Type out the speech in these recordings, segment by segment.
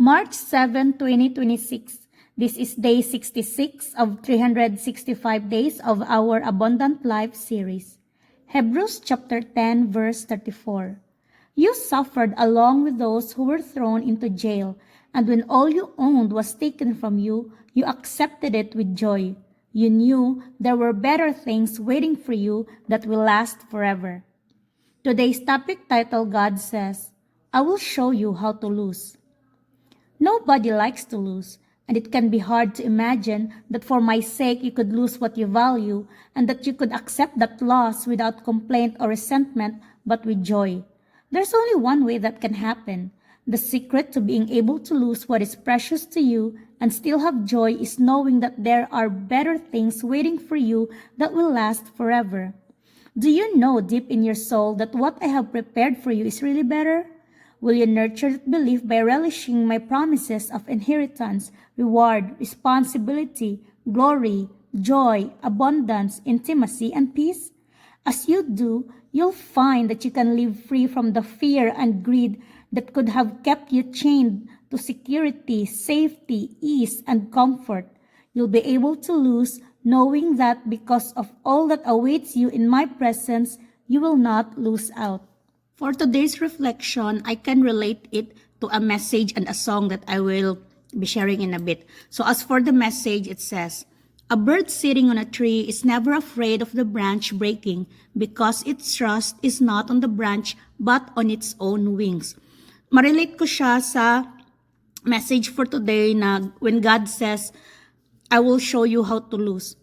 March 7, 2026. This is day 66 of 365 days of our Abundant Life series. Hebrews chapter 10 verse 34. You suffered along with those who were thrown into jail, and when all you owned was taken from you, you accepted it with joy. You knew there were better things waiting for you that will last forever. Today's topic title, God says, I will show you how to lose. Nobody likes to lose, and it can be hard to imagine that for my sake you could lose what you value and that you could accept that loss without complaint or resentment, but with joy. There's only one way that can happen. The secret to being able to lose what is precious to you and still have joy is knowing that there are better things waiting for you that will last forever. Do you know deep in your soul that what I have prepared for you is really better? Will you nurture that belief by relishing my promises of inheritance, reward, responsibility, glory, joy, abundance, intimacy, and peace? As you do, you'll find that you can live free from the fear and greed that could have kept you chained to security, safety, ease, and comfort. You'll be able to lose knowing that because of all that awaits you in my presence, you will not lose out. For today's reflection, I can relate it to a message and a song that I will be sharing in a bit. So as for the message, it says, a bird sitting on a tree is never afraid of the branch breaking because its trust is not on the branch but on its own wings. Marelate ko siya sa message for today na when God says, I will show you how to lose.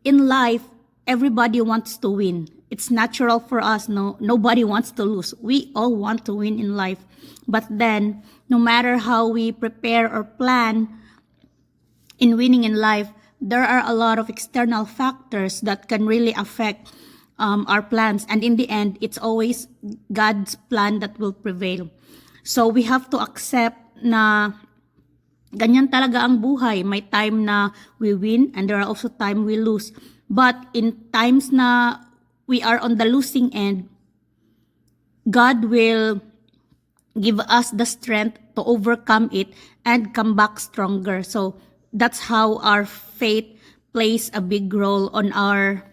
In life, everybody wants to win. It's natural for us, nobody wants to lose. We all want to win in life. But then, no matter how we prepare or plan in winning in life, there are a lot of external factors that can really affect our plans. And in the end, it's always God's plan that will prevail. So we have to accept na ganyan talaga ang buhay. May time na we win and there are also time we lose. But in times na we are on the losing end, God will give us the strength to overcome it and come back stronger. So that's how our faith plays a big role on our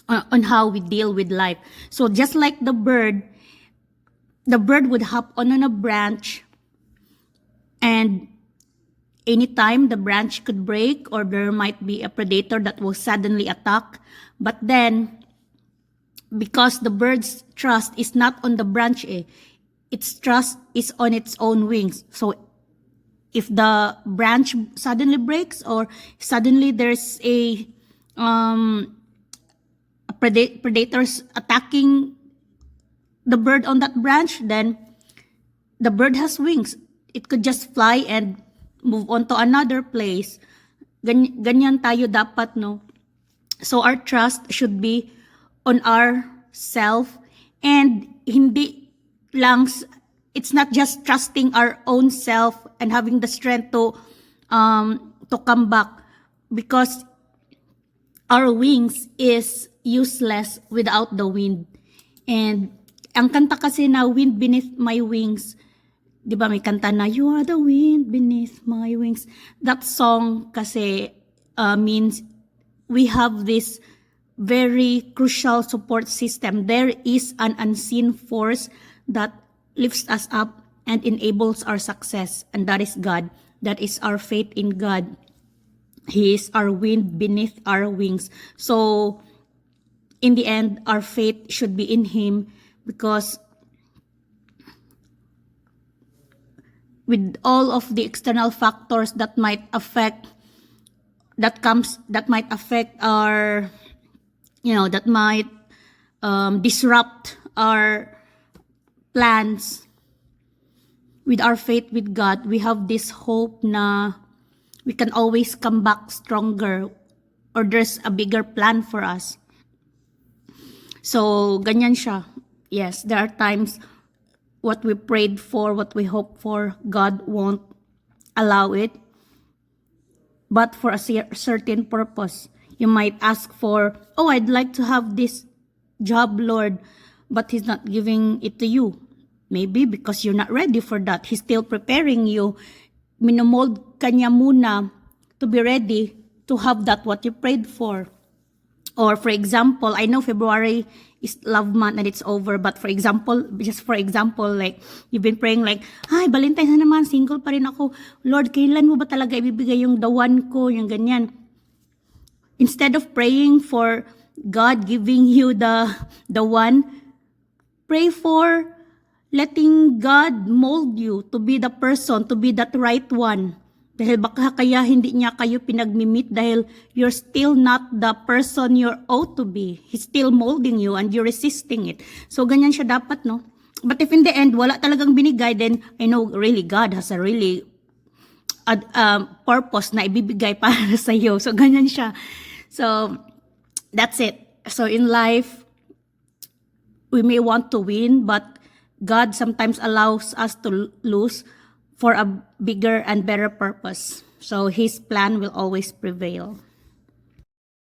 on how we deal with life. So just like the bird would hop on a branch, and anytime the branch could break or there might be a predator that will suddenly attack. But then, because the bird's trust is not on the branch, its trust is on its own wings. So if the branch suddenly breaks or suddenly there's a predators attacking the bird on that branch, then the bird has wings. It could just fly and move on to another place. Ganyan tayo dapat, no? So our trust should be on ourself, and hindi lang, it's not just trusting our own self and having the strength to come back, because our wings is useless without the wind. And ang kanta kasi na Wind Beneath My Wings, di ba may kanta na You Are the Wind Beneath My Wings. That song kasi means we have this very crucial support system. There is an unseen force that lifts us up and enables our success, and that is God. That is our faith in God. He is our wind beneath our wings. So in the end, our faith should be in Him, because with all of the external factors that might affect our, that might disrupt our plans, with our faith with God, we have this hope na we can always come back stronger, or there's a bigger plan for us. So ganyan siya. Yes, there are times what we prayed for, what we hoped for, God won't allow it, but for a certain purpose. You might ask for, I'd like to have this job, Lord, but He's not giving it to you. Maybe because you're not ready for that. He's still preparing you. Minomold ka niya muna to be ready to have that what you prayed for. Or for example, I know February is love month and it's over, but for example, like, you've been praying like, ay, Valentine's na naman, single pa rin ako. Lord, kailan mo ba talaga ibibigay yung the one ko, yung ganyan. Instead of praying for God giving you the one, pray for letting God mold you to be the person, to be that right one. Dahil baka kaya hindi niya kayo pinagmimit dahil you're still not the person you're ought to be. He's still molding you and you're resisting it. So ganyan siya dapat, no? But if in the end, wala talagang binigay, then I know really God has a really purpose na ibibigay para sa iyo. So ganyan siya. So that's it. So in life, we may want to win, but God sometimes allows us to lose for a bigger and better purpose. So His plan will always prevail.